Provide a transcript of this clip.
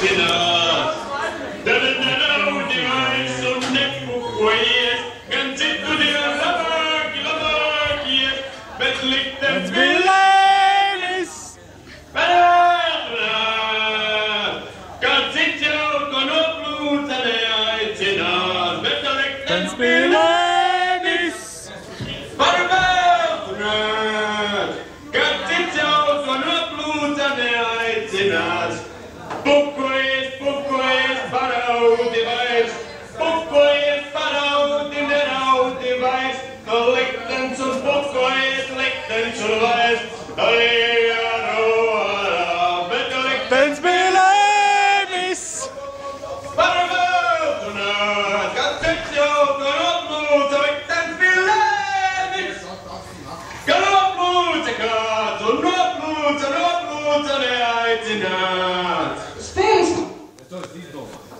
neaicināt. Tad nedaudzi vairs un nepukojies, gan citu dienu labākie, bet liktenis bija lēnis. Parādā, kā cits jau to noplūca neaicināt, bet liktenis bija lēnis. Parādā, kā cits jau to noplūca neaicināt. Pukojies, pukojies, paraudi vairs, pukojies, paraudi, neraudi vairs, no liktenis un pukojies, liktenis un vairs, bet liktenis bija lēmis. Parādunāt, kad cits jau to noplūca, liktenis bija lēmis. Ka noplūca kāds un noplūca neaicināt. Spēles! Es to esmu izdomājis.